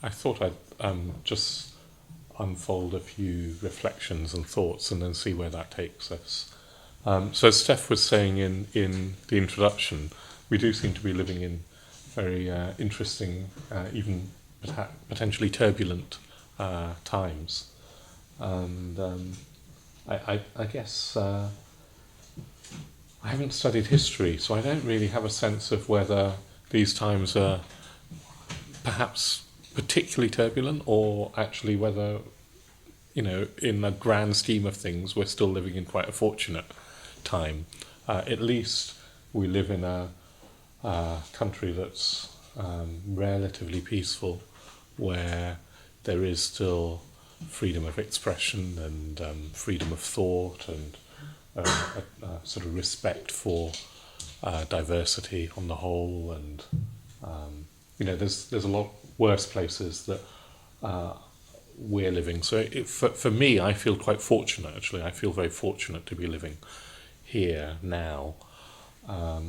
I thought I'd just unfold a few reflections and thoughts and then see where that takes us. So as Steph was saying in the introduction, we do seem to be living in very interesting, even potentially turbulent times. And I guess I haven't studied history, so I don't really have a sense of whether these times are perhaps particularly turbulent or actually whether, in the grand scheme of things, we're still living in quite a fortunate time. At least we live in a country that's relatively peaceful, where there is still freedom of expression and freedom of thought and a sort of respect for diversity on the whole. And there's a lot worse places that we're living. So for me, I feel quite fortunate, actually. I feel very fortunate to be living here now. I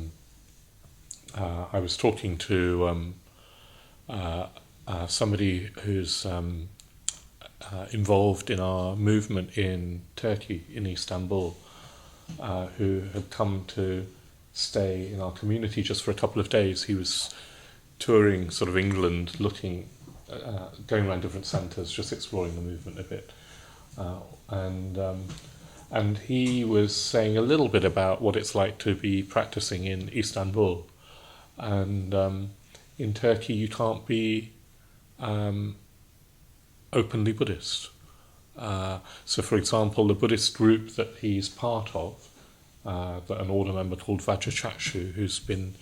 was talking to somebody who's involved in our movement in Turkey, in Istanbul, who had come to stay in our community just for a couple of days. He was touring sort of England, going around different centres, just exploring the movement a bit. And he was saying a little bit about what it's like to be practicing in Istanbul. And in Turkey, you can't be openly Buddhist. So, for example, the Buddhist group that he's part of, an order member called Vajrachakshu, who's been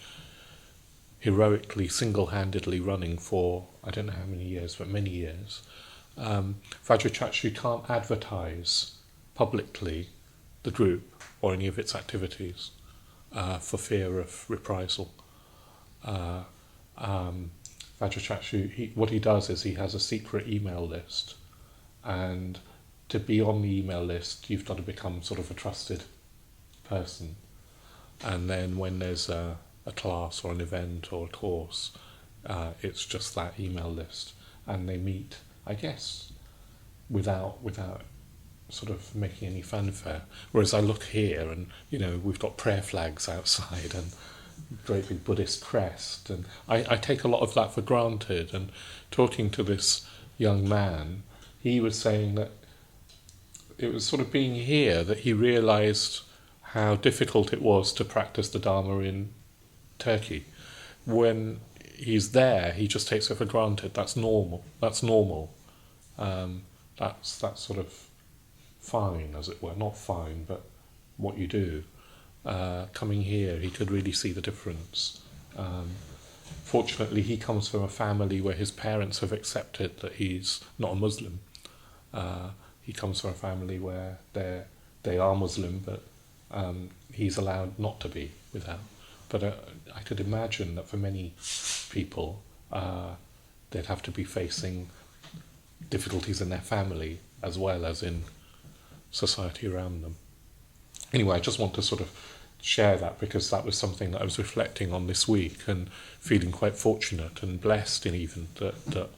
heroically, single-handedly running for, I don't know how many years, but many years, Vajrachakshu can't advertise publicly the group or any of its activities for fear of reprisal. Vajrachakshu, what he does is he has a secret email list, and to be on the email list, you've got to become sort of a trusted person. And then when there's a class or an event or a course, it's just that email list, and they meet, I guess, without sort of making any fanfare. Whereas I look here, and we've got prayer flags outside and great big Buddhist crest, and I take a lot of that for granted. And talking to this young man, he was saying that it was sort of being here that he realised how difficult it was to practice the Dharma in Turkey. When he's there, he just takes it for granted. That's normal. That's sort of fine, as it were. Not fine, but what you do. Coming here, he could really see the difference. Fortunately, he comes from a family where his parents have accepted that he's not a Muslim. He comes from a family where they are Muslim, but he's allowed not to be without. But I could imagine that for many people, they'd have to be facing difficulties in their family as well as in society around them. Anyway, I just want to sort of share that, because that was something that I was reflecting on this week and feeling quite fortunate and blessed in even that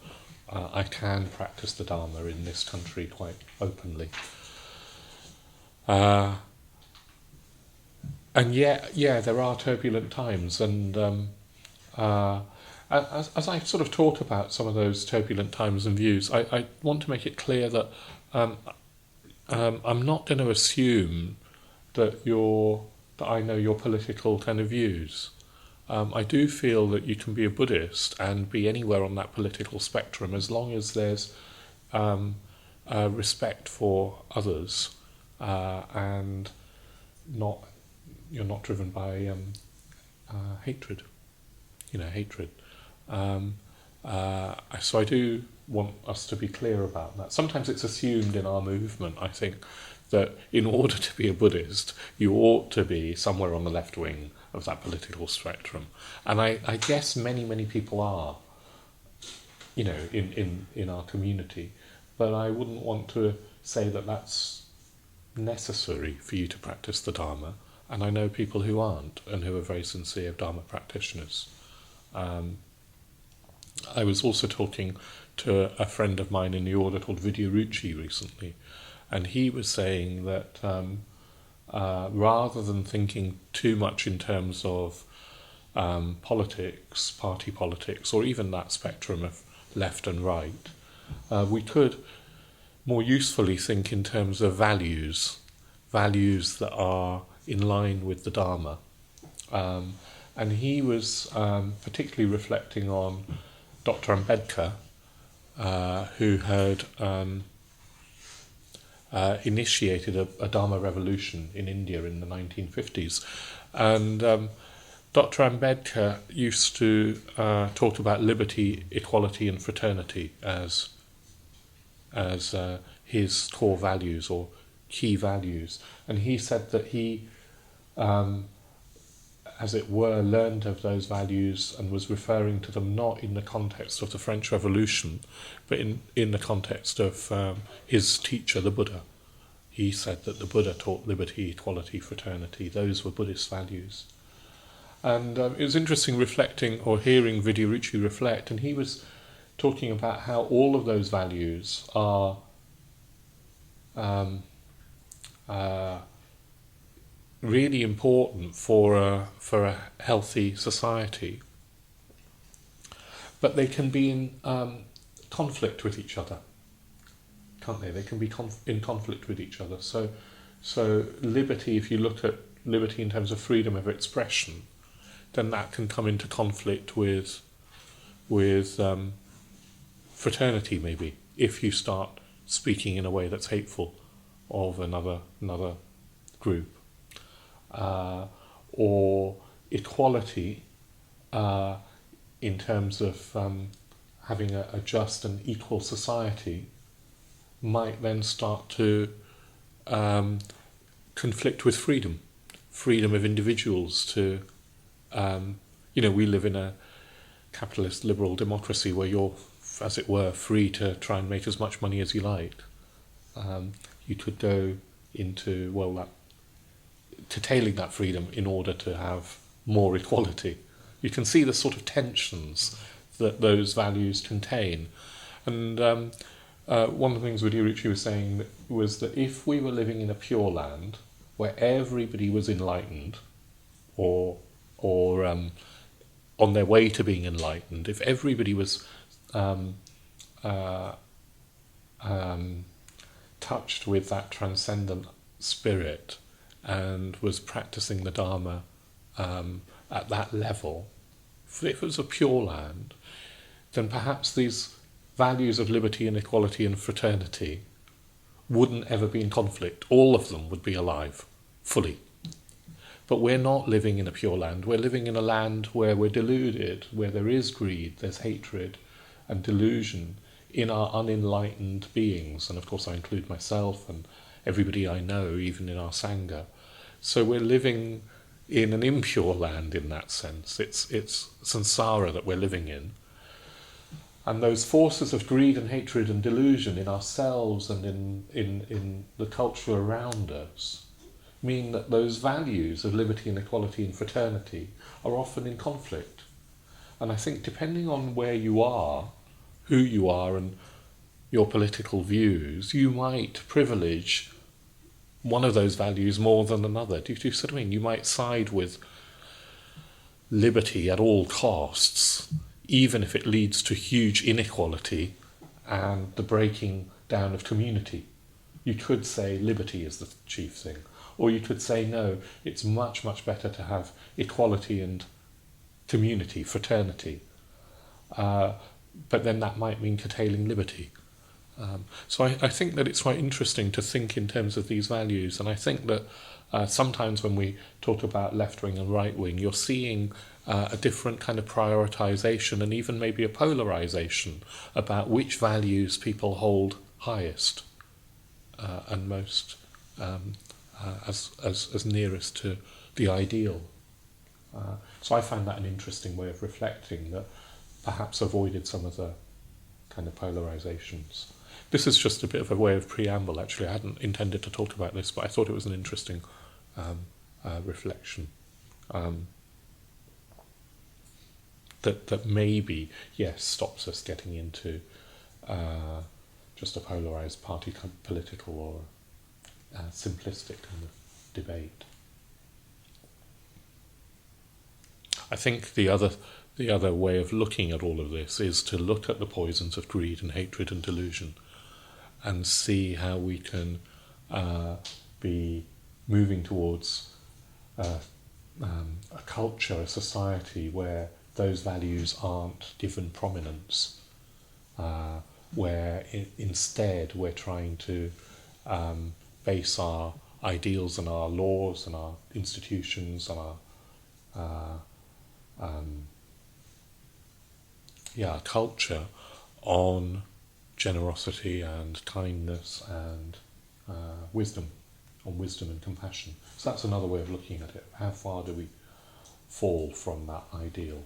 I can practice the Dharma in this country quite openly. And yet, there are turbulent times, and as I sort of talk about some of those turbulent times and views, I want to make it clear that I'm not going to assume that I know your political kind of views. I do feel that you can be a Buddhist and be anywhere on that political spectrum as long as there's respect for others and you're not driven by hatred. Hatred. So I do want us to be clear about that. Sometimes it's assumed in our movement, I think, that in order to be a Buddhist, you ought to be somewhere on the left wing of that political spectrum. And I guess many people are, in our community. But I wouldn't want to say that that's necessary for you to practice the Dharma. And I know people who aren't, and who are very sincere Dharma practitioners. I was also talking to a friend of mine in the order called Vidyaruchi recently, and he was saying that rather than thinking too much in terms of politics, party politics, or even that spectrum of left and right, we could more usefully think in terms of values that are in line with the Dharma. And he was particularly reflecting on Dr. Ambedkar, who had initiated a Dharma revolution in India in the 1950s. And Dr. Ambedkar used to talk about liberty, equality and fraternity as his core values or key values. And he said that he, as it were, learned of those values and was referring to them not in the context of the French Revolution, but in the context of his teacher, the Buddha. He said that the Buddha taught liberty, equality, fraternity. Those were Buddhist values. And it was interesting reflecting or hearing Vidyaruchi reflect, and he was talking about how all of those values are really important for a healthy society, but they can be in conflict with each other, can't they? They can be in conflict with each other. So liberty, if you look at liberty in terms of freedom of expression, then that can come into conflict with fraternity, maybe, if you start speaking in a way that's hateful of another group. Or equality in terms of having a just and equal society might then start to conflict with freedom of individuals to, we live in a capitalist liberal democracy where you're, as it were, free to try and make as much money as you like. You could go into, curtailing that freedom in order to have more equality. You can see the sort of tensions that those values contain. And one of the things Vidyaruchi was saying was that if we were living in a pure land where everybody was enlightened or on their way to being enlightened, if everybody was touched with that transcendent spirit and was practicing the Dharma at that level, if it was a pure land, then perhaps these values of liberty and equality and fraternity wouldn't ever be in conflict. All of them would be alive, fully. But we're not living in a pure land. We're living in a land where we're deluded, where there is greed, there's hatred and delusion in our unenlightened beings. And of course I include myself and everybody I know, even in our Sangha. So we're living in an impure land in that sense. It's samsara that we're living in. And those forces of greed and hatred and delusion in ourselves and in the culture around us mean that those values of liberty and equality and fraternity are often in conflict. And I think depending on where you are, who you are and your political views, you might privilege one of those values more than another. Do you see what I mean? You might side with liberty at all costs, even if it leads to huge inequality and the breaking down of community. You could say liberty is the chief thing. Or you could say, no, it's much, much better to have equality and community, fraternity. But then that might mean curtailing liberty. So I think that it's quite interesting to think in terms of these values. And I think that sometimes when we talk about left-wing and right-wing, you're seeing a different kind of prioritization and even maybe a polarization about which values people hold highest and most as nearest to the ideal. So I find that an interesting way of reflecting that perhaps avoided some of the kind of polarizations. This is just a bit of a way of preamble, actually. I hadn't intended to talk about this, but I thought it was an interesting reflection. that maybe, yes, stops us getting into just a polarized party political or simplistic kind of debate. I think the other way of looking at all of this is to look at the poisons of greed and hatred and delusion and see how we can be moving towards a culture, a society where those values aren't given prominence, where instead we're trying to base our ideals and our laws and our institutions and our culture on generosity and kindness and wisdom, on wisdom and compassion. So that's another way of looking at it. How far do we fall from that ideal?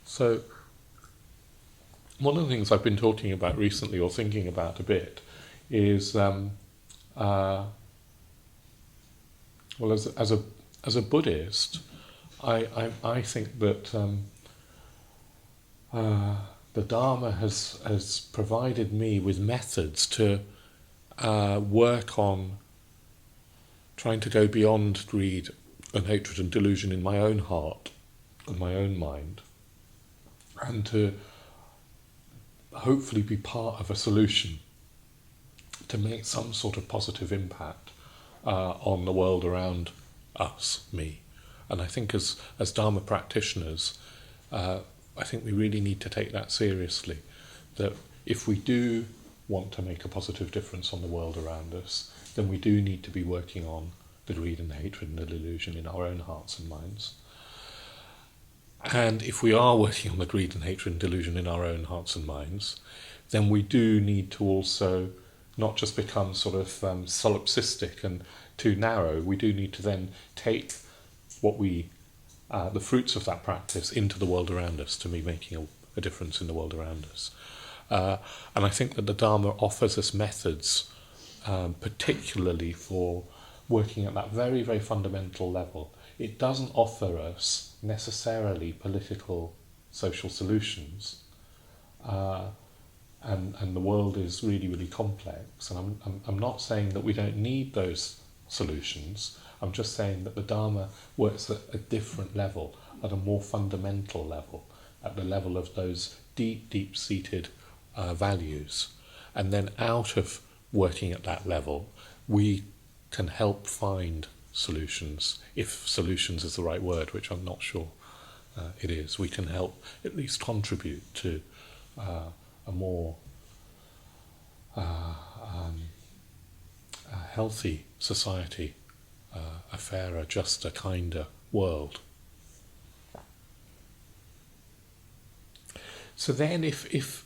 So one of the things I've been talking about recently, or thinking about a bit, is as a Buddhist, I think that the Dharma has provided me with methods to work on trying to go beyond greed and hatred and delusion in my own heart and my own mind, and to hopefully be part of a solution to make some sort of positive impact on the world around us, me. And I think as Dharma practitioners, I think we really need to take that seriously, that if we do want to make a positive difference on the world around us, then we do need to be working on the greed and the hatred and the delusion in our own hearts and minds. And if we are working on the greed and hatred and delusion in our own hearts and minds, then we do need to also not just become sort of solipsistic and too narrow. We do need to then take what the fruits of that practice into the world around us, to be making a difference in the world around us. And I think that the Dharma offers us methods, particularly for working at that very, very fundamental level. It doesn't offer us necessarily political, social solutions, and the world is really, really complex. And I'm not saying that we don't need those solutions. I'm just saying that the Dharma works at a different level, at a more fundamental level, at the level of those deep, deep-seated values. And then out of working at that level, we can help find solutions, if solutions is the right word, which I'm not sure it is. We can help at least contribute to a more a healthy society, a fairer, juster, kinder world. So then if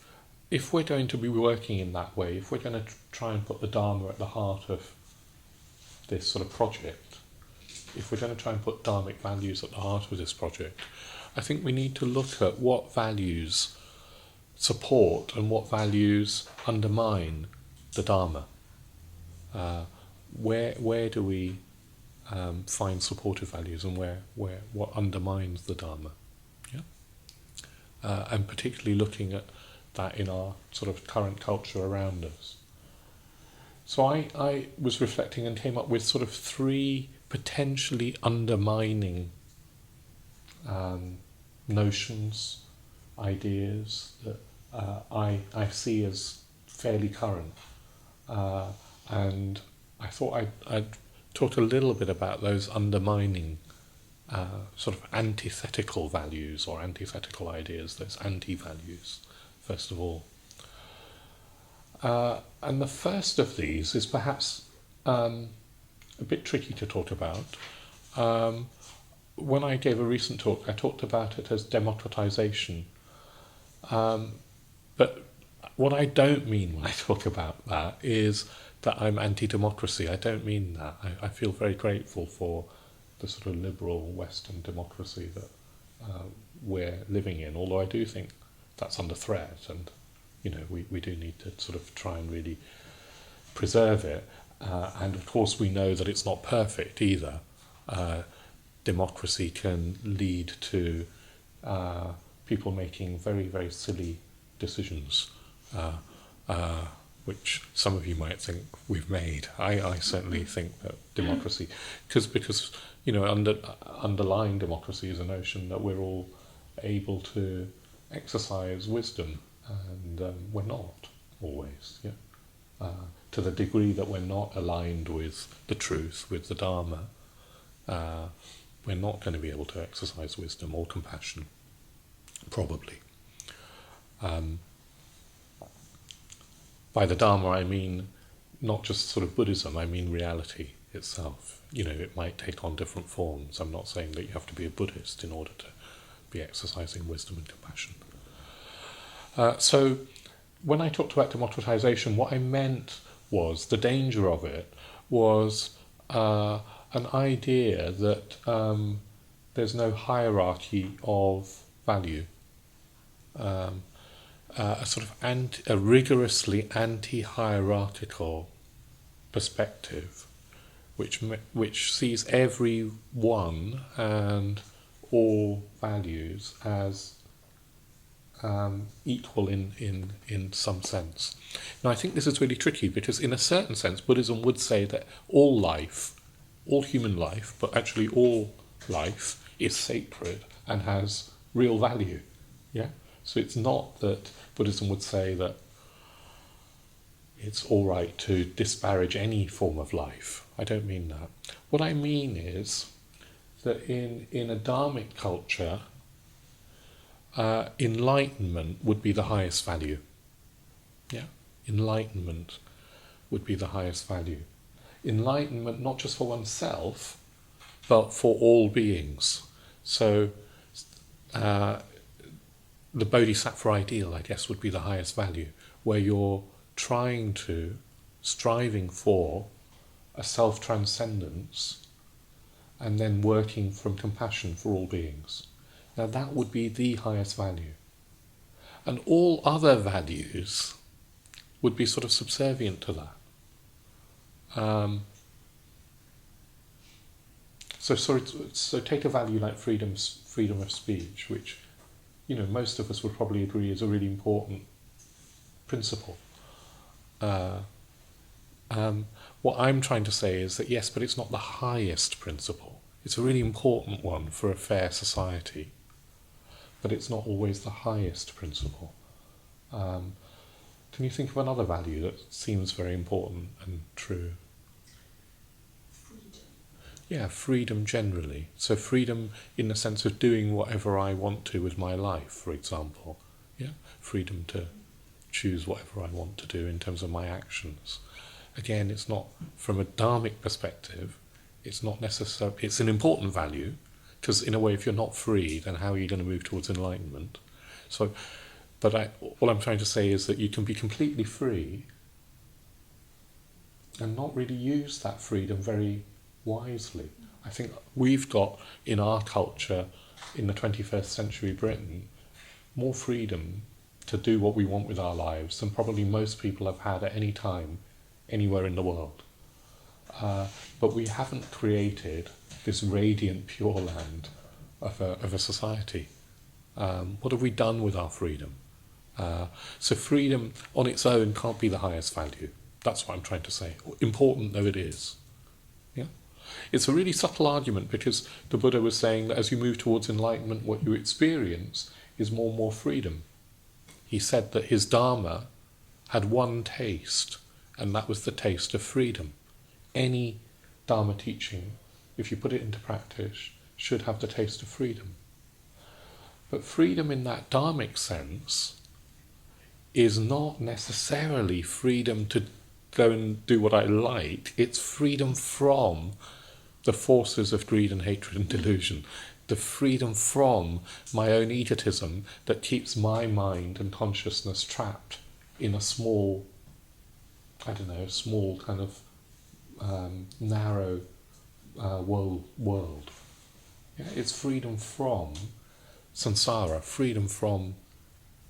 we're going to be working in that way, if we're going to try and put the Dharma at the heart of this sort of project, if we're going to try and put Dharmic values at the heart of this project, I think we need to look at what values support and what values undermine the Dharma. Where do we find supportive values, and what undermines the Dharma? Yeah? And particularly looking at that in our sort of current culture around us. So I was reflecting and came up with sort of 3 potentially undermining notions, ideas that I see as fairly current. And I thought I'd talk a little bit about those undermining sort of antithetical values or antithetical ideas, those anti-values, first of all. And the first of these is perhaps a bit tricky to talk about. When I gave a recent talk, I talked about it as democratization. But what I don't mean when I talk about that is that I'm anti-democracy. I don't mean that. I feel very grateful for the sort of liberal Western democracy that we're living in, although I do think that's under threat, and we do need to sort of try and really preserve it. And of course we know that it's not perfect either. democracy can lead to people making very, very silly decisions, which some of you might think we've made. I certainly think that democracy, because underlying democracy is a notion that we're all able to exercise wisdom, and we're not always. To the degree that we're not aligned with the truth, with the Dharma, we're not going to be able to exercise wisdom or compassion, probably. By the Dharma, I mean not just sort of Buddhism, I mean reality itself. It might take on different forms. I'm not saying that you have to be a Buddhist in order to be exercising wisdom and compassion. So when I talked about democratization, what I meant was the danger of it was an idea that there's no hierarchy of value. A sort of a rigorously anti-hierarchical perspective, which sees everyone and all values as equal in some sense. Now, I think this is really tricky because, in a certain sense, Buddhism would say that all life, all human life, but actually all life is sacred and has real value. Yeah. So it's not that Buddhism would say that it's all right to disparage any form of life. I don't mean that. What I mean is that in a Dharmic culture, enlightenment would be the highest value. Yeah, enlightenment would be the highest value. Enlightenment not just for oneself, but for all beings. So the Bodhisattva ideal, I guess, would be the highest value, where you're striving for a self-transcendence and then working from compassion for all beings. Now that would be the highest value. And all other values would be sort of subservient to that. So take a value like freedom of speech, which most of us would probably agree is a really important principle. What I'm trying to say is that yes, but it's not the highest principle. It's a really important one for a fair society, but it's not always the highest principle. Can you think of another value that seems very important and true? Yeah, freedom generally. So freedom in the sense of doing whatever I want to with my life, for example. Yeah, freedom to choose whatever I want to do in terms of my actions. Again, it's not, from a dharmic perspective, it's not necessary. It's an important value, because in a way, if you're not free, then how are you going to move towards enlightenment? So, all I'm trying to say is that you can be completely free and not really use that freedom very wisely. I think we've got, in our culture, in the 21st century Britain, more freedom to do what we want with our lives than probably most people have had at any time, anywhere in the world. But we haven't created this radiant pure land of a society. What have we done with our freedom? So freedom on its own can't be the highest value. That's what I'm trying to say, important though it is. Yeah, it's a really subtle argument, because the Buddha was saying that as you move towards enlightenment, what you experience is more and more freedom. He said that his Dharma had one taste, and that was the taste of freedom. Any Dharma teaching, if you put it into practice, should have the taste of freedom. But freedom in that Dharmic sense is not necessarily freedom to go and do what I like. It's freedom from the forces of greed and hatred and delusion. The freedom from my own egotism that keeps my mind and consciousness trapped in a small kind of narrow world. Yeah, it's freedom from samsara, freedom from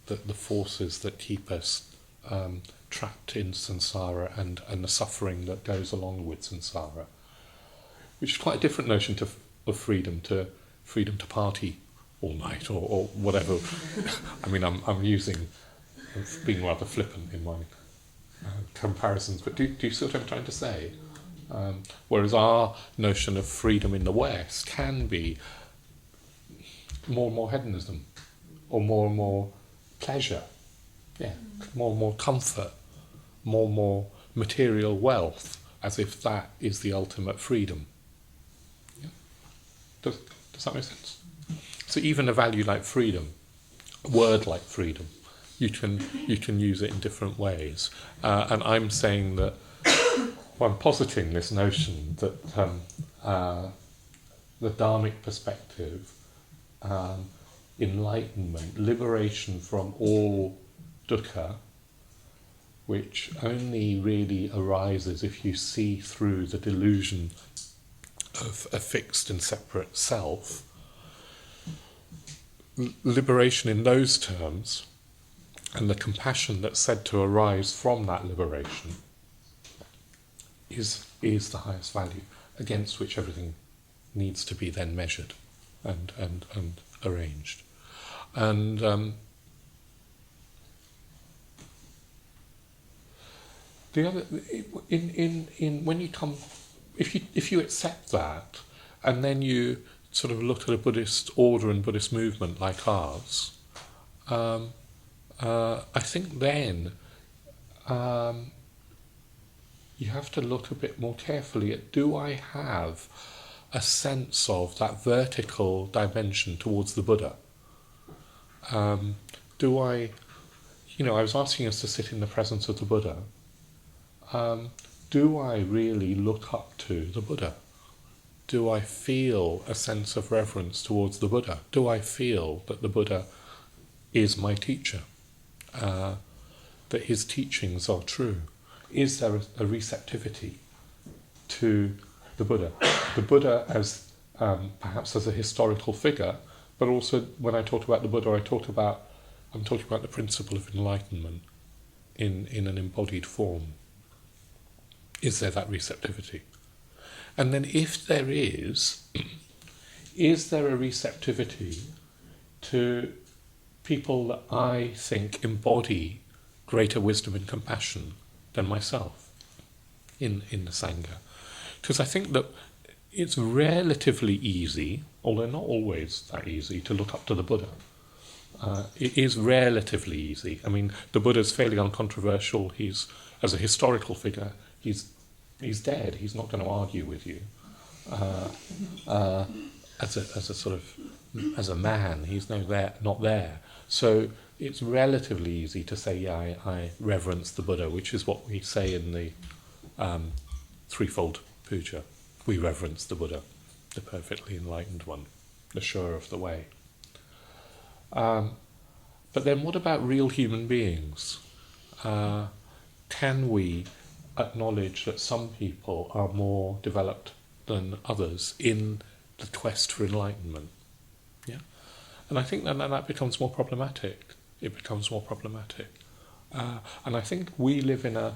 the forces that keep us trapped in samsara and the suffering that goes along with samsara, which is quite a different notion to of freedom to party all night or whatever. I mean, I'm being rather flippant in my comparisons, but do you see what I'm trying to say? Whereas our notion of freedom in the West can be more and more hedonism, or more and more pleasure, more and more comfort, more and more material wealth, as if that is the ultimate freedom. Yeah? Does that make sense? So even a value like freedom, a word like freedom, you can use it in different ways. And I'm saying that, well, I'm positing this notion that the Dharmic perspective, enlightenment, liberation from all dukkha, which only really arises if you see through the delusion of a fixed and separate self. Liberation in those terms, and the compassion that's said to arise from that liberation, is the highest value, against which everything needs to be then measured and arranged. And the other, in when you come, if you accept that, and then you sort of look at a Buddhist order and Buddhist movement like ours, I think then you have to look a bit more carefully at, do I have a sense of that vertical dimension towards the Buddha? Do I, I was asking us to sit in the presence of the Buddha. Do I really look up to the Buddha? Do I feel a sense of reverence towards the Buddha? Do I feel that the Buddha is my teacher? That his teachings are true? Is there a receptivity to the Buddha? The Buddha as perhaps as a historical figure, but also when I talk about the Buddha, I'm talking about the principle of enlightenment in an embodied form. Is there that receptivity? And then if there is there a receptivity to people that I think embody greater wisdom and compassion than myself in the Sangha? Because I think that it's relatively easy, although not always that easy, to look up to the Buddha. It is relatively easy. I mean, the Buddha's fairly uncontroversial. He's, as a historical figure, he's dead. He's not going to argue with you. As a sort of, as a man, he's not there. So it's relatively easy to say, I reverence the Buddha, which is what we say in the threefold puja. We reverence the Buddha, the perfectly enlightened one, the shower of the way. But then what about real human beings? Can we acknowledge that some people are more developed than others in the quest for enlightenment? Yeah, and I think that becomes more problematic. It becomes more problematic. And I think we live in a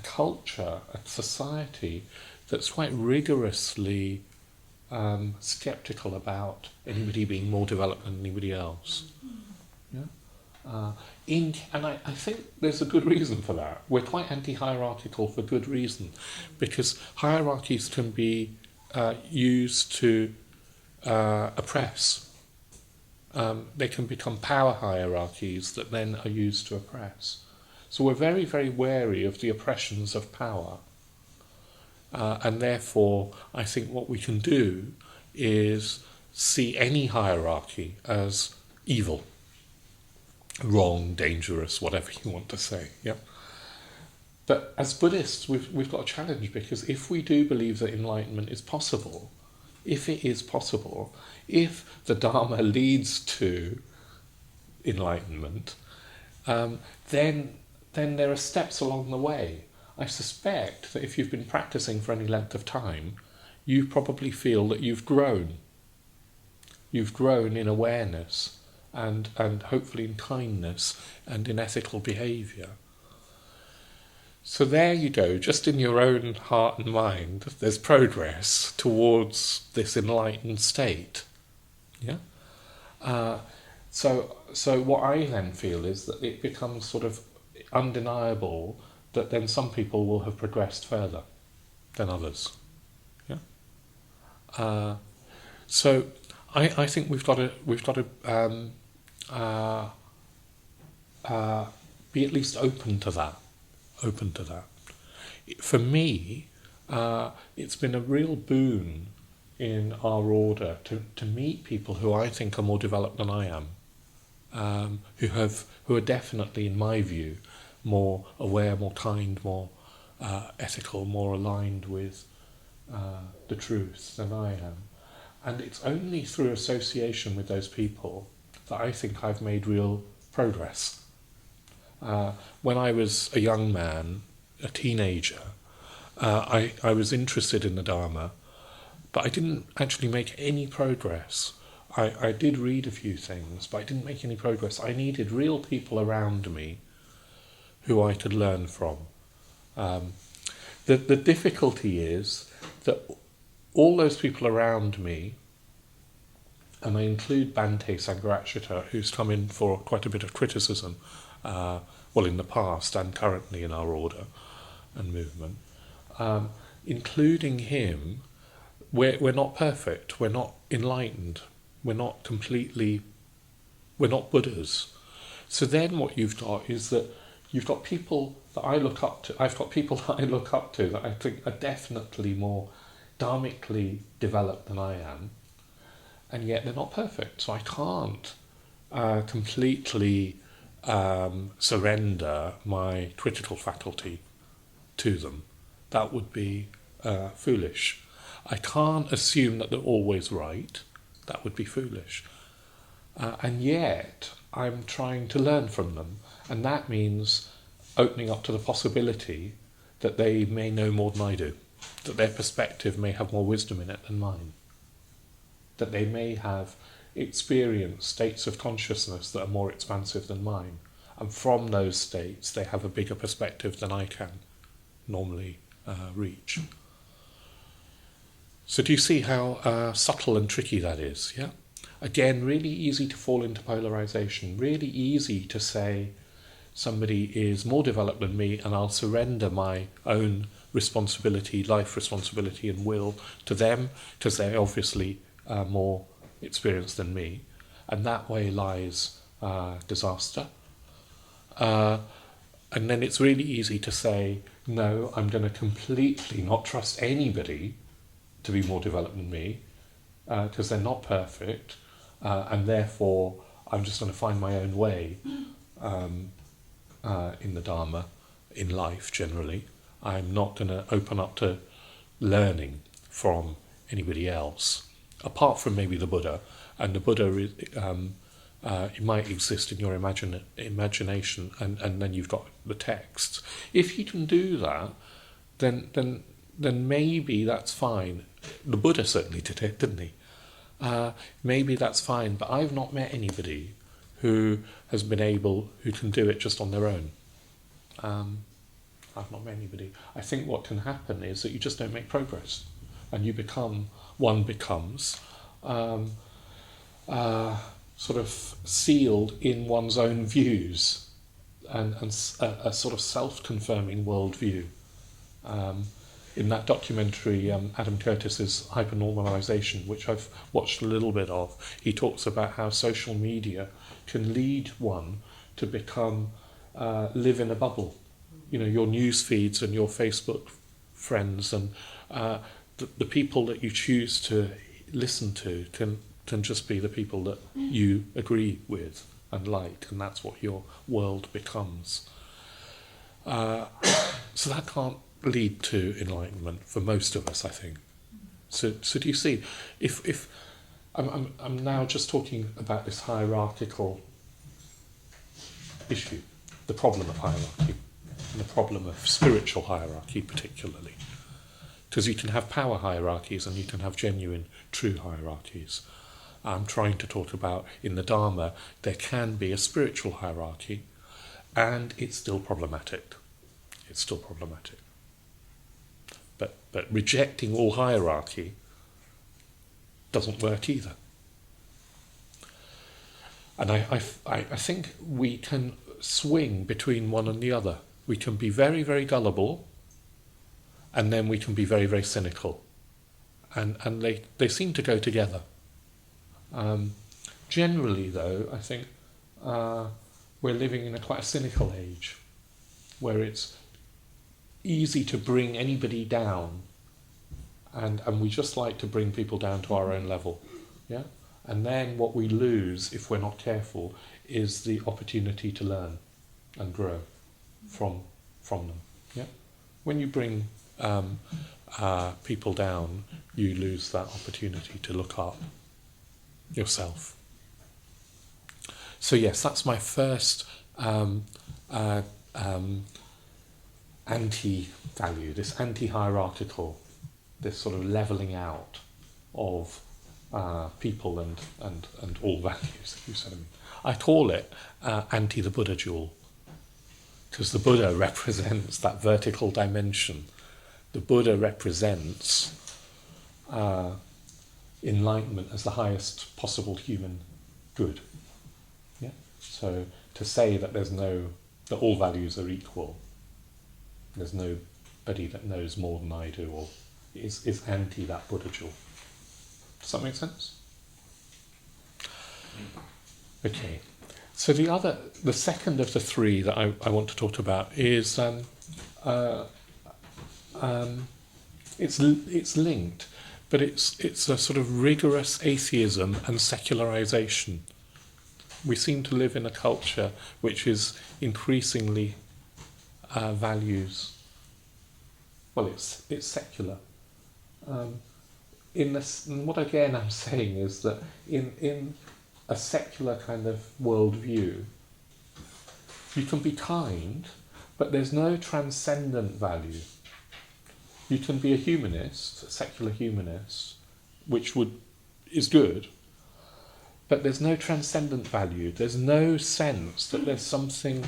culture, a society that's quite rigorously skeptical about anybody being more developed than anybody else. Yeah? And I think there's a good reason for that. We're quite anti-hierarchical for good reason, because hierarchies can be used to oppress. They can become power hierarchies that then are used to oppress. So we're very, very wary of the oppressions of power. And therefore, I think what we can do is see any hierarchy as evil, wrong, dangerous, whatever you want to say. Yeah. But as Buddhists, we've got a challenge, because if we do believe that enlightenment is possible, if it is possible, if the Dharma leads to enlightenment, then there are steps along the way. I suspect that if you've been practicing for any length of time, you probably feel that you've grown. You've grown in awareness and hopefully in kindness and in ethical behaviour. So there you go, just in your own heart and mind, there's progress towards this enlightened state. Yeah. So what I then feel is that it becomes sort of undeniable that then some people will have progressed further than others. Yeah. So I think we've got to be at least open to that. For me, it's been a real boon in our order to meet people who I think are more developed than I am, who are definitely, in my view, more aware, more kind, more ethical, more aligned with the truth than I am. And it's only through association with those people that I think I've made real progress. When I was a young man, a teenager, I was interested in the Dharma, but I didn't actually make any progress. I did read a few things, but I didn't make any progress. I needed real people around me who I could learn from. The difficulty is that all those people around me, and I include Bhante Sangharachita, who's come in for quite a bit of criticism, in the past and currently in our order and movement, including him, we're not perfect, we're not enlightened, we're not Buddhas. So then what you've got is that you've got people that I look up to, I've got people that I look up to that I think are definitely more dharmically developed than I am, and yet they're not perfect. So I can't completely surrender my critical faculty to them. That would be foolish. I can't assume that they're always right. That would be foolish. And yet I'm trying to learn from them, and that means opening up to the possibility that they may know more than I do, that their perspective may have more wisdom in it than mine, that they may have experienced states of consciousness that are more expansive than mine, and from those states they have a bigger perspective than I can normally reach. So do you see how subtle and tricky that is? Yeah. Again, really easy to fall into polarization, really easy to say somebody is more developed than me and I'll surrender my own responsibility, life responsibility and will to them because they're obviously more experienced than me, and that way lies disaster. And then it's really easy to say, no, I'm going to completely not trust anybody to be more developed than me because they're not perfect, and therefore I'm just going to find my own way in the Dharma, in life generally. I'm not going to open up to learning from anybody else, apart from maybe the Buddha. And the Buddha, it might exist in your imagination, and then you've got the texts. If you can do that, then maybe that's fine. The Buddha certainly did it, didn't he? Maybe that's fine, but I've not met anybody who can do it just on their own. I've not met anybody. I think what can happen is that you just don't make progress, and one becomes sort of sealed in one's own views and a sort of self-confirming worldview. In that documentary, Adam Curtis's Hypernormalization, which I've watched a little bit of, he talks about how social media can lead one to become live in a bubble. You know, your news feeds and your Facebook friends and the people that you choose to listen to can just be the people that you agree with and like, and that's what your world becomes. So that can't lead to enlightenment for most of us, I think. So do you see? If I'm now just talking about this hierarchical issue, the problem of hierarchy, and the problem of spiritual hierarchy particularly. Because you can have power hierarchies and you can have genuine, true hierarchies. I'm trying to talk about, in the Dharma, there can be a spiritual hierarchy, and it's still problematic. it's still problematic. But rejecting all hierarchy doesn't work either. And I think we can swing between one and the other. We can be very, very gullible, and then we can be very, very cynical. And they seem to go together. Generally, though, I think we're living in quite a cynical age, where it's easy to bring anybody down, and we just like to bring people down to our own level. Yeah? And then what we lose, if we're not careful, is the opportunity to learn and grow from them. Yeah? When you bring people down, you lose that opportunity to look up yourself. So yes, that's my first anti-value, this anti-hierarchical, this sort of levelling out of people and all values. You said, I call it anti the Buddha dual, because the Buddha represents that vertical dimension. The Buddha represents enlightenment as the highest possible human good. Yeah. So to say that that all values are equal, there's nobody that knows more than I do, or is anti that Buddha dual. Does that make sense? Okay. So the second of the three that I want to talk about is it's linked, but it's a sort of rigorous atheism and secularization. We seem to live in a culture which is increasingly values. Well, it's secular. What again I'm saying is that in a secular kind of worldview, you can be kind, but there's no transcendent value. You can be a humanist, a secular humanist, which is good, but there's no transcendent value. There's no sense that there's something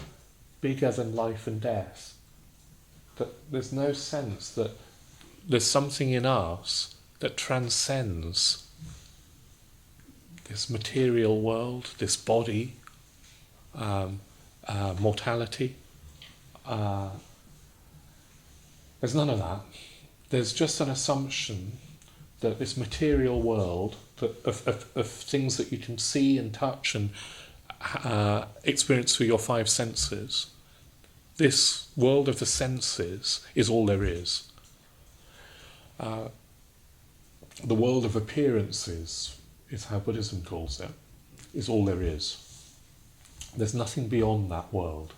bigger than life and death. That there's no sense that there's something in us that transcends this material world, this body, mortality. There's none of that. There's just an assumption that this material world of things that you can see and touch and experience through your five senses, this world of the senses is all there is. The world of appearances is how Buddhism calls it, is all there is. There's nothing beyond that world.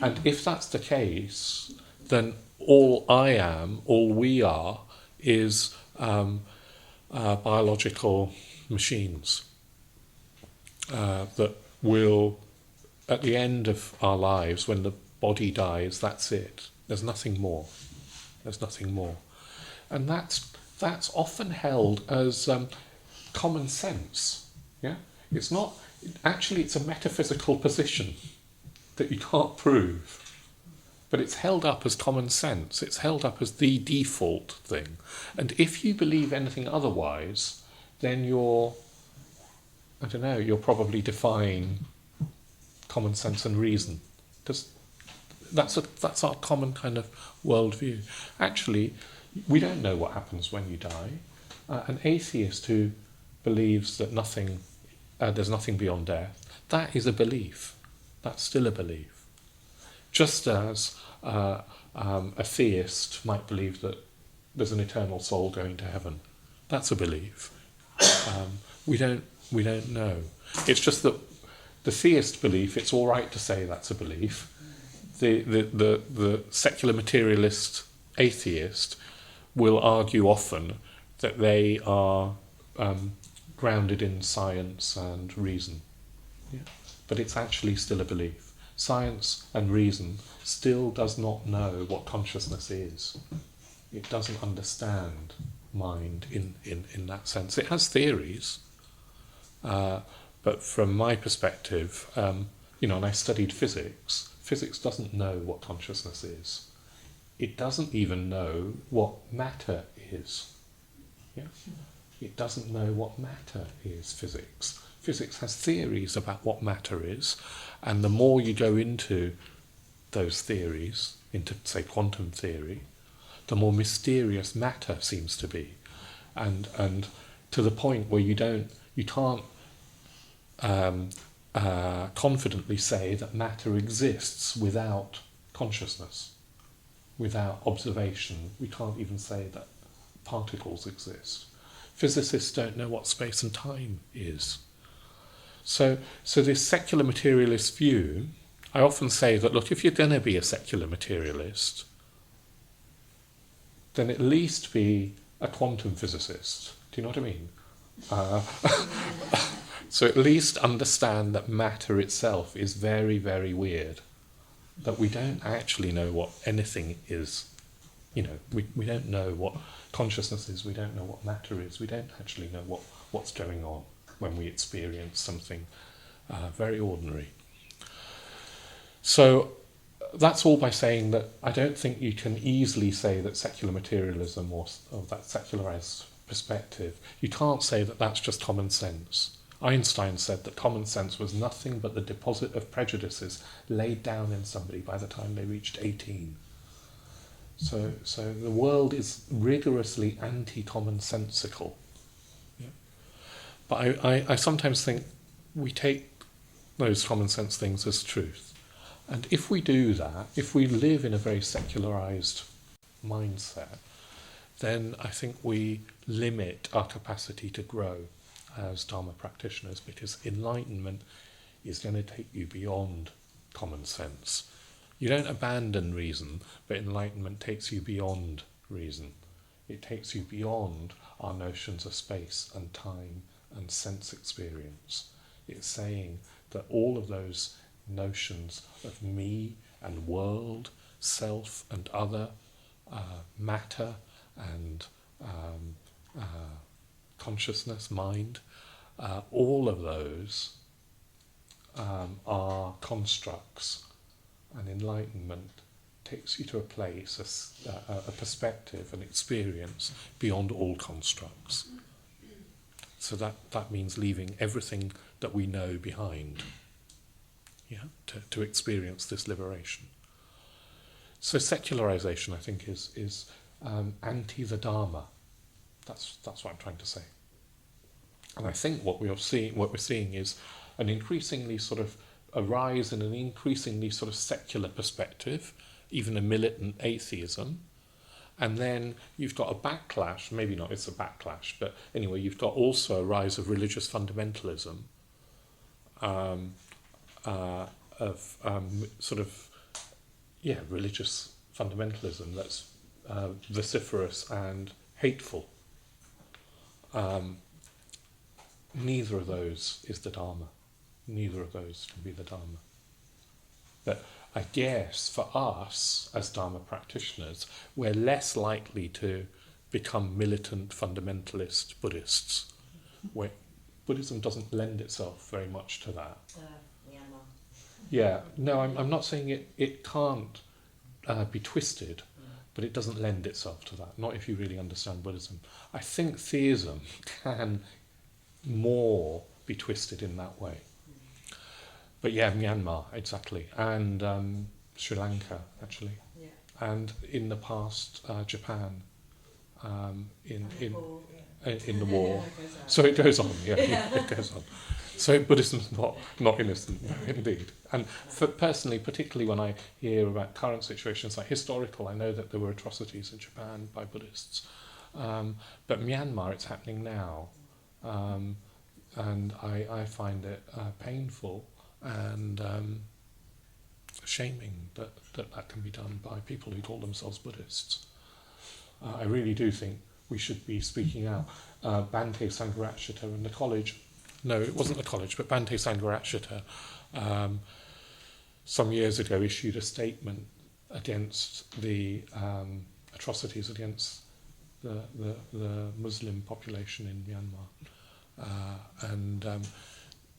And if that's the case, then all I am, all we are, is biological machines that will, at the end of our lives, when the body dies, that's it. There's nothing more. There's nothing more. And that's often held as common sense. Yeah, it's not. Actually, it's a metaphysical position that you can't prove, but it's held up as common sense. It's held up as the default thing. And if you believe anything otherwise, then you're probably defying common sense and reason. That's our common kind of worldview. Actually, we don't know what happens when you die. An atheist who believes that there's nothing beyond death, that is a belief. That's still a belief. Just as a theist might believe that there's an eternal soul going to heaven, that's a belief. We don't know. It's just that the theist belief, it's all right to say that's a belief. The secular materialist atheist will argue often that they are grounded in science and reason. Yeah. But it's actually still a belief. Science and reason still does not know what consciousness is. It doesn't understand mind in that sense. It has theories, but from my perspective, and I studied physics. Physics doesn't know what consciousness is. It doesn't even know what matter is. Yeah? It doesn't know what matter is, physics. Physics has theories about what matter is, and the more you go into those theories, into, say, quantum theory, the more mysterious matter seems to be. And to the point where you can't confidently say that matter exists without consciousness, without observation. We can't even say that particles exist. Physicists don't know what space and time is. So this secular materialist view, I often say that, look, if you're going to be a secular materialist, then at least be a quantum physicist. Do you know what I mean? So at least understand that matter itself is very, very weird, that we don't actually know what anything is. We don't know what consciousness is, we don't know what matter is, we don't actually know what's going on when we experience something very ordinary. So that's all by saying that I don't think you can easily say that secular materialism or that secularized perspective, you can't say that that's just common sense. Einstein said that common sense was nothing but the deposit of prejudices laid down in somebody by the time they reached 18. So the world is rigorously anti-commonsensical. Yeah. But I sometimes think we take those common sense things as truth. And if we do that, if we live in a very secularized mindset, then I think we limit our capacity to grow as Dharma practitioners, because enlightenment is going to take you beyond common sense. You don't abandon reason, but enlightenment takes you beyond reason. It takes you beyond our notions of space and time and sense experience. It's saying that all of those notions of me and world, self and other, matter and consciousness, mind, all of those are constructs, and enlightenment takes you to a place, a perspective, an experience beyond all constructs. So that means leaving everything that we know behind, to experience this liberation. So secularization, I think, is anti the Dharma. That's what I'm trying to say. And I think what we're seeing is an increasingly sort of a rise in an increasingly sort of secular perspective, even a militant atheism. And then you've got a backlash, maybe not it's a backlash, but anyway, you've got also a rise of religious fundamentalism, religious fundamentalism that's vociferous and hateful. Neither of those is the Dharma. Neither of those can be the Dharma. But I guess for us as Dharma practitioners, we're less likely to become militant fundamentalist Buddhists. Where Buddhism doesn't lend itself very much to that. Myanmar. Yeah, no, I'm not saying it can't be twisted, but it doesn't lend itself to that, not if you really understand Buddhism. I think theism can more be twisted in that way. But yeah, Myanmar, exactly, and Sri Lanka, actually, Yeah. and in the past, Japan, in the war. So it goes on, it goes on. So Buddhism's not innocent, no, indeed. And personally, particularly when I hear about current situations like historical, I know that there were atrocities in Japan by Buddhists. But Myanmar, it's happening now. And I find it painful and shaming that can be done by people who call themselves Buddhists. I really do think we should be speaking out. Bhante Sangharakshita in the college, no, it wasn't the college, but Bhante Sangharakshita some years ago issued a statement against the atrocities against the Muslim population in Myanmar. And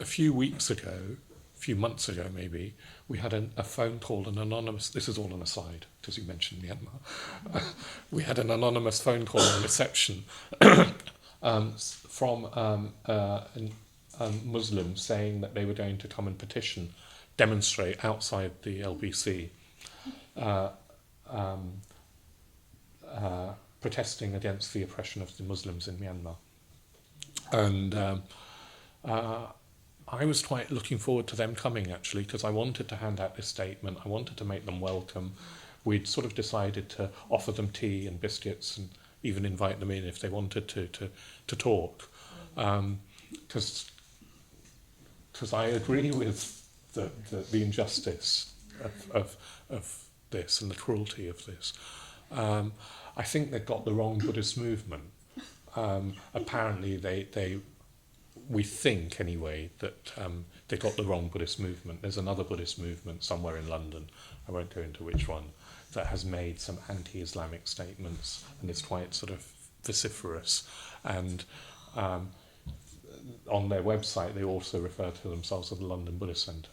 a few weeks ago, few months ago maybe, we had a phone call, an anonymous, this is all an aside, because you mentioned Myanmar. We had an anonymous phone call on reception from a Muslim saying that they were going to come and demonstrate outside the LBC, protesting against the oppression of the Muslims in Myanmar. And I was quite looking forward to them coming, actually, because I wanted to hand out this statement. I wanted to make them welcome. We'd sort of decided to offer them tea and biscuits and even invite them in if they wanted to talk. Because I agree with the injustice of this and the cruelty of this. I think they got the wrong Buddhist movement. Apparently we think anyway that they got the wrong Buddhist movement. There's another Buddhist movement somewhere in London, I won't go into which one, that has made some anti-Islamic statements, and it's quite sort of vociferous. And on their website they also refer to themselves as the London Buddhist Centre.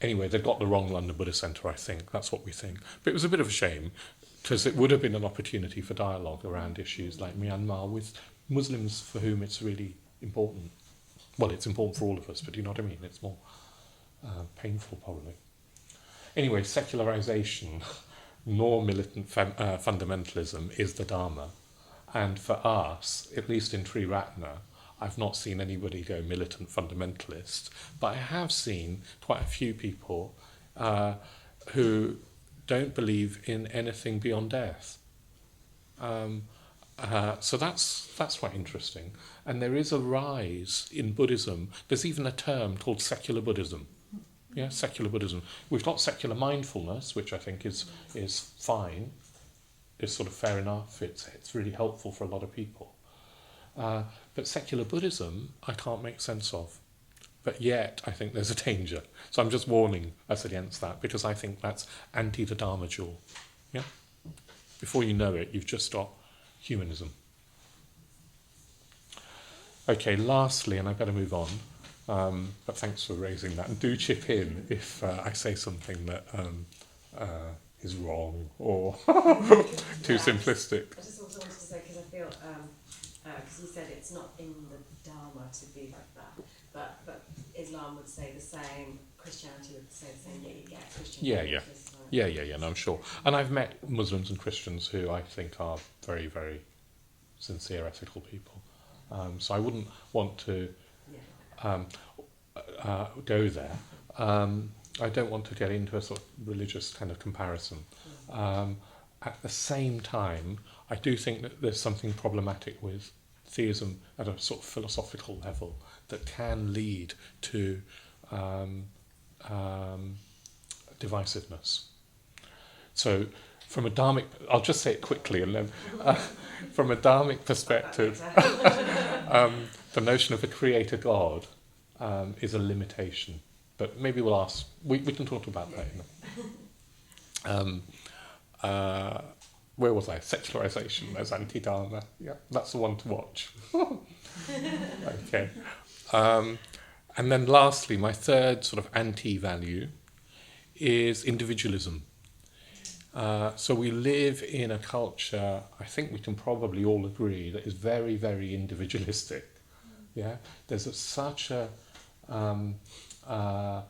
Anyway, they got the wrong London Buddhist Centre, I think. That's what we think. But it was a bit of a shame, because it would have been an opportunity for dialogue around issues like Myanmar with Muslims for whom it's really important. Well, it's important for all of us, but you know what I mean? It's more painful, probably. Anyway, secularization, nor militant fundamentalism is the Dharma. And for us, at least in Triratna, I've not seen anybody go militant fundamentalist, but I have seen quite a few people who don't believe in anything beyond death. So that's quite interesting. And there is a rise in Buddhism. There's even a term called secular Buddhism. Yeah, secular Buddhism. We've got secular mindfulness, which I think is fine. It's sort of fair enough. It's really helpful for a lot of people. But secular Buddhism, I can't make sense of. But yet, I think there's a danger. So I'm just warning us against that, because I think that's anti the Dharma jewel. Yeah? Before you know it, you've just got humanism. Okay, lastly, and I better move on, but thanks for raising that. And do chip in if I say something that is wrong or too simplistic. I just also wanted to say, because I feel, because you said it's not in the Dharma to be like that, but Islam would say the same, Christianity would say the same, you get Christian. Yeah, no, I'm sure. And I've met Muslims and Christians who I think are very, very sincere, ethical people. So I wouldn't want to go there. I don't want to get into a sort of religious kind of comparison. At the same time, I do think that there's something problematic with theism at a sort of philosophical level that can lead to divisiveness. So from a dharmic, I'll just say it quickly, and then from a dharmic perspective, the notion of a creator God is a limitation. But maybe we'll ask, we can talk about that. Where was I? Secularization as anti-Dharma. Yeah, that's the one to watch. Okay. And then lastly, my third sort of anti-value is individualism. So we live in a culture, I think we can probably all agree, that is very, very individualistic. Yeah, there's such a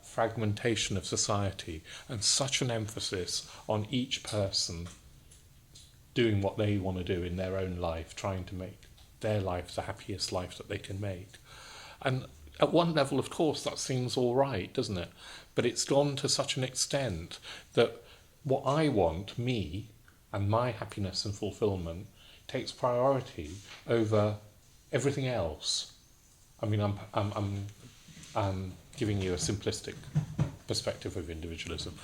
fragmentation of society and such an emphasis on each person doing what they want to do in their own life, trying to make their life the happiest life that they can make. And at one level, of course, that seems all right, doesn't it? But it's gone to such an extent that what I want, me, and my happiness and fulfillment takes priority over everything else. I mean, I'm giving you a simplistic perspective of individualism,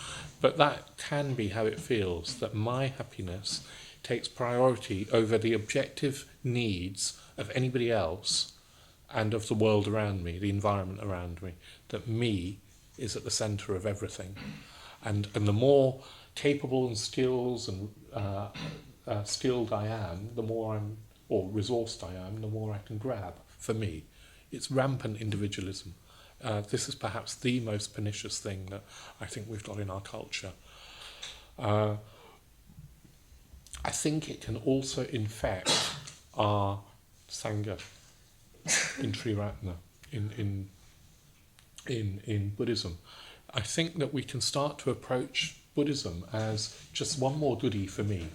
but that can be how it feels, that my happiness takes priority over the objective needs of anybody else and of the world around me, the environment around me, that me is at the centre of everything. And the more capable and skilled I am, the more or resourced I am, the more I can grab. For me, it's rampant individualism. This is perhaps the most pernicious thing that I think we've got in our culture. I think it can also infect our Sangha in Triratna, in Buddhism. I think that we can start to approach Buddhism as just one more goodie for me.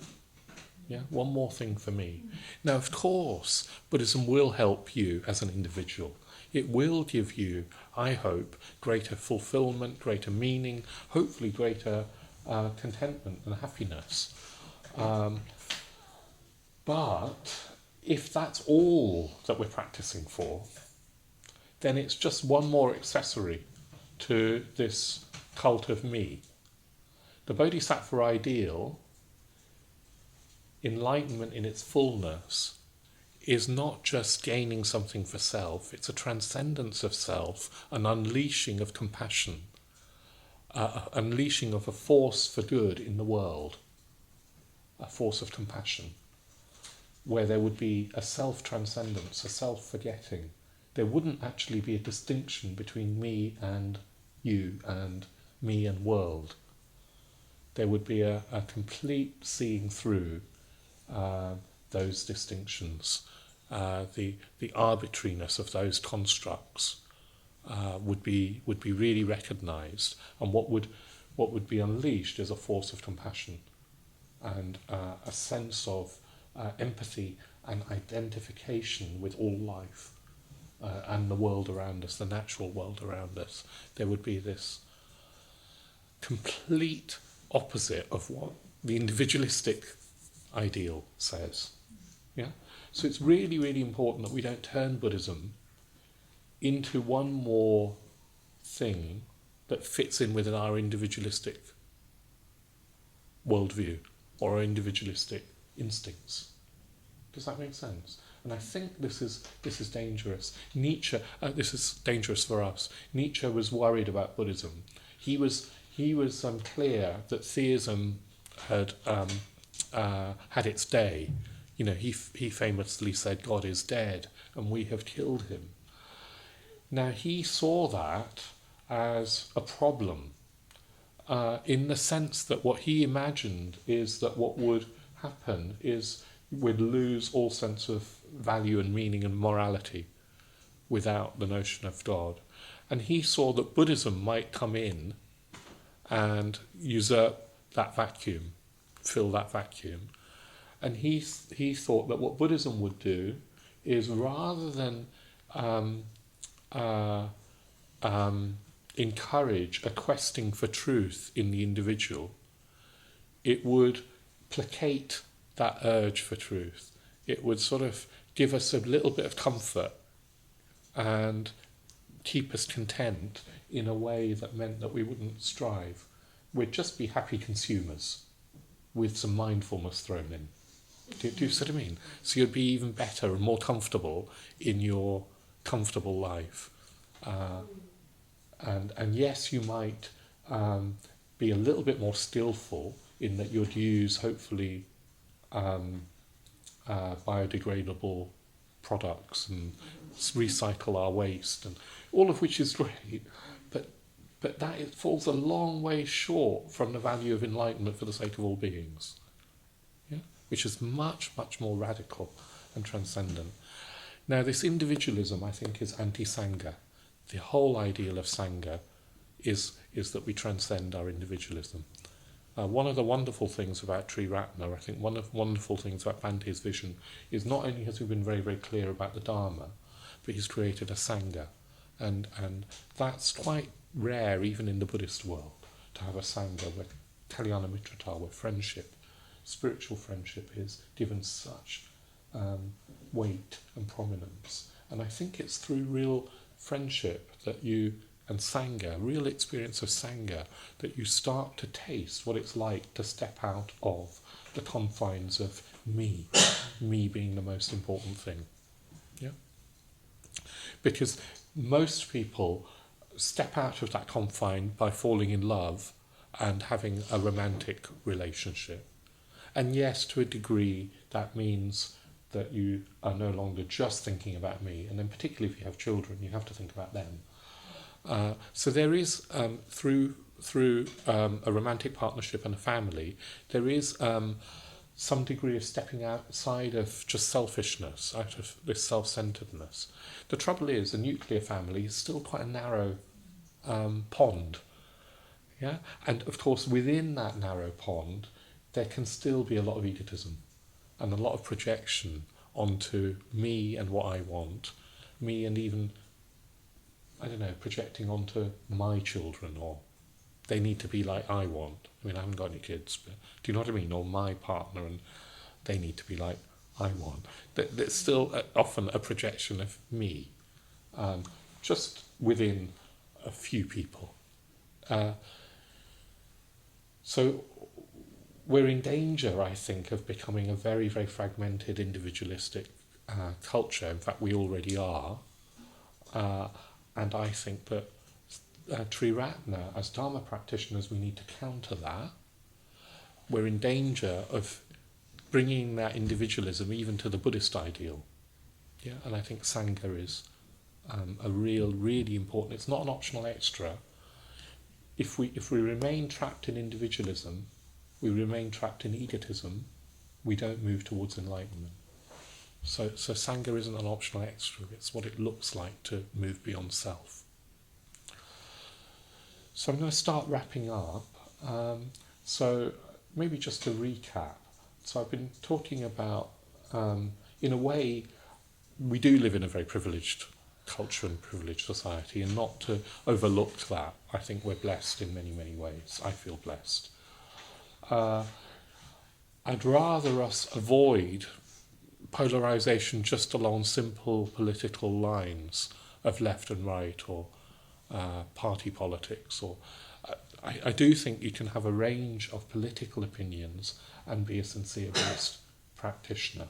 Yeah, one more thing for me. Now, of course, Buddhism will help you as an individual. It will give you, I hope, greater fulfillment, greater meaning, hopefully greater contentment and happiness. But if that's all that we're practicing for, then it's just one more accessory to this cult of me. The Bodhisattva ideal, enlightenment in its fullness, is not just gaining something for self, it's a transcendence of self, an unleashing of compassion, unleashing of a force for good in the world, a force of compassion, where there would be a self-transcendence, a self-forgetting. There wouldn't actually be a distinction between me and you and me and world. There would be a complete seeing through those distinctions. The arbitrariness of those constructs would be really recognised, and what would be unleashed is a force of compassion and a sense of empathy and identification with all life and the world around us, the natural world around us. There would be this complete opposite of what the individualistic ideal says. Yeah? So it's really, really important that we don't turn Buddhism into one more thing that fits in within our individualistic worldview or our individualistic instincts. Does that make sense? And I think this is dangerous. Nietzsche, this is dangerous for us. Nietzsche was worried about Buddhism. He was clear that theism had its day. You know, he famously said, God is dead and we have killed him. Now, he saw that as a problem in the sense that what he imagined is that what would happen is we'd lose all sense of value and meaning and morality without the notion of God. And he saw that Buddhism might come in and usurp that vacuum, fill that vacuum. And he thought that what Buddhism would do is, rather than encourage a questing for truth in the individual, it would placate that urge for truth. It would sort of give us a little bit of comfort and keep us content in a way that meant that we wouldn't strive. We'd just be happy consumers with some mindfulness thrown in. Do you see what I mean? So you'd be even better and more comfortable in your comfortable life. And yes, you might be a little bit more skillful in that you'd use, hopefully, biodegradable products and recycle our waste, and all of which is great, but that it falls a long way short from the value of enlightenment for the sake of all beings, yeah? Which is much, much more radical and transcendent. Now, this individualism, I think, is anti-Sangha. The whole ideal of Sangha is that we transcend our individualism. One of the wonderful things about Triratna, I think one of the wonderful things about Bante's vision, is not only has he been very, very clear about the Dharma, but he's created a Sangha. And that's quite rare even in the Buddhist world, to have a Sangha where Kalyana Mitrata, where friendship, spiritual friendship, is given such weight and prominence. And I think it's through real friendship that you, and Sangha, real experience of Sangha, that you start to taste what it's like to step out of the confines of me being the most important thing. Yeah? Because most people step out of that confine by falling in love and having a romantic relationship. And yes, to a degree, that means that you are no longer just thinking about me, and then particularly if you have children, you have to think about them. So there is, through a romantic partnership and a family, there is some degree of stepping outside of just selfishness, out of this self-centeredness. The trouble is, a nuclear family is still quite a narrow pond. Yeah, and of course within that narrow pond, there can still be a lot of egotism and a lot of projection onto me and what I want, me and even, I don't know, projecting onto my children, or they need to be like I want. I mean, I haven't got any kids, but do you know what I mean? Or my partner, and they need to be like I want. There's still often a projection of me, just within a few people. So we're in danger, I think, of becoming a very, very fragmented, individualistic culture. In fact, we already are. And I think that Triratna, as Dharma practitioners, we need to counter that. We're in danger of bringing that individualism even to the Buddhist ideal. Yeah, and I think Sangha is a really important. It's not an optional extra. If we remain trapped in individualism, we remain trapped in egotism, we don't move towards enlightenment. So Sangha isn't an optional extra, it's what it looks like to move beyond self. So I'm going to start wrapping up. So maybe just to recap. So I've been talking about, in a way, we do live in a very privileged culture and privileged society, and not to overlook that. I think we're blessed in many, many ways. I feel blessed. I'd rather us avoid polarization just along simple political lines of left and right, or party politics. Or I do think you can have a range of political opinions and be a sincere Buddhist practitioner.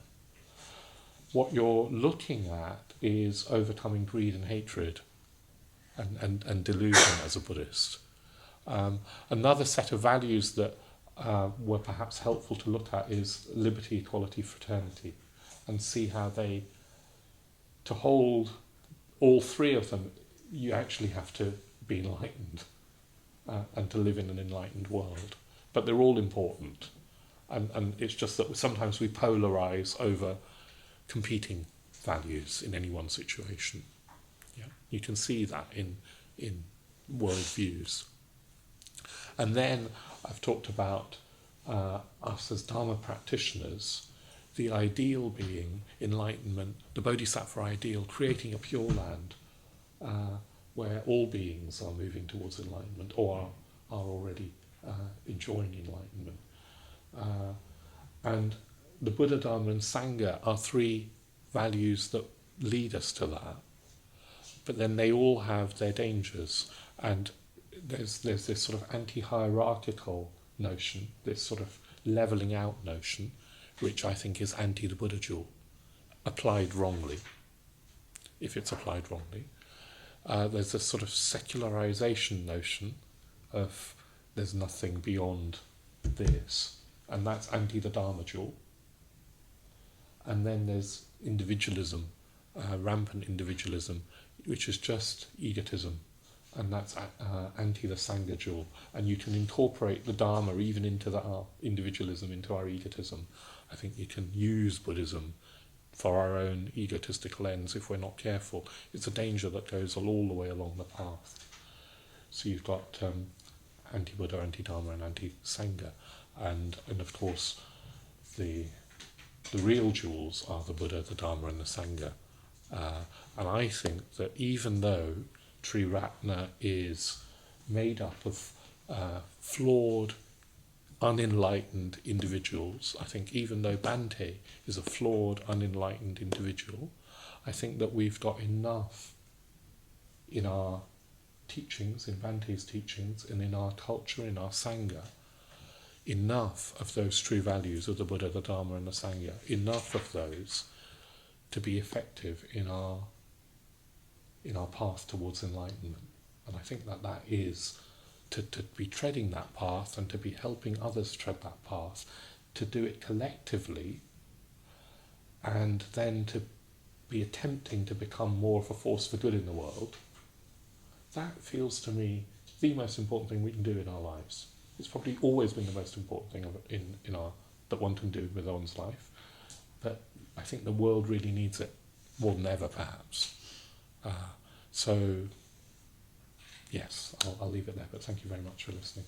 What you're looking at is overcoming greed and hatred and delusion as a Buddhist. Another set of values that were perhaps helpful to look at is liberty, equality, fraternity, and see how to hold all three of them, you actually have to be enlightened and to live in an enlightened world. But they're all important. And it's just that sometimes we polarize over competing values in any one situation. Yeah, you can see that in worldviews. And then I've talked about us as Dharma practitioners, the ideal being enlightenment, the Bodhisattva ideal, creating a pure land where all beings are moving towards enlightenment, or are already enjoying enlightenment. And the Buddha, Dharma and Sangha are three values that lead us to that. But then they all have their dangers, and there's this sort of anti-hierarchical notion, this sort of levelling out notion, which I think is anti the Buddha jewel, applied wrongly, if it's applied wrongly. There's this sort of secularization notion of there's nothing beyond this, and that's anti the Dharma jewel. And then there's individualism, rampant individualism, which is just egotism, and that's anti the Sangha jewel. And you can incorporate the Dharma even into our individualism, into our egotism. I think you can use Buddhism for our own egotistical ends if we're not careful. It's a danger that goes all the way along the path. So you've got anti-Buddha, anti-Dharma and anti-Sangha. And of course the real jewels are the Buddha, the Dharma and the Sangha. And I think that even though Triratna is made up of flawed, unenlightened individuals, I think even though Bhante is a flawed, unenlightened individual, I think that we've got enough in our teachings, in Bhante's teachings, and in our culture, in our Sangha, enough of those true values of the Buddha, the Dharma and the Sangha, enough of those to be effective in our path towards enlightenment. And I think that is to be treading that path and to be helping others tread that path, to do it collectively, and then to be attempting to become more of a force for good in the world. that feels to me the most important thing we can do in our lives. It's probably always been the most important thing in our that one can do with one's life, but I think the world really needs it more than ever, perhaps. So, yes, I'll leave it there, but thank you very much for listening.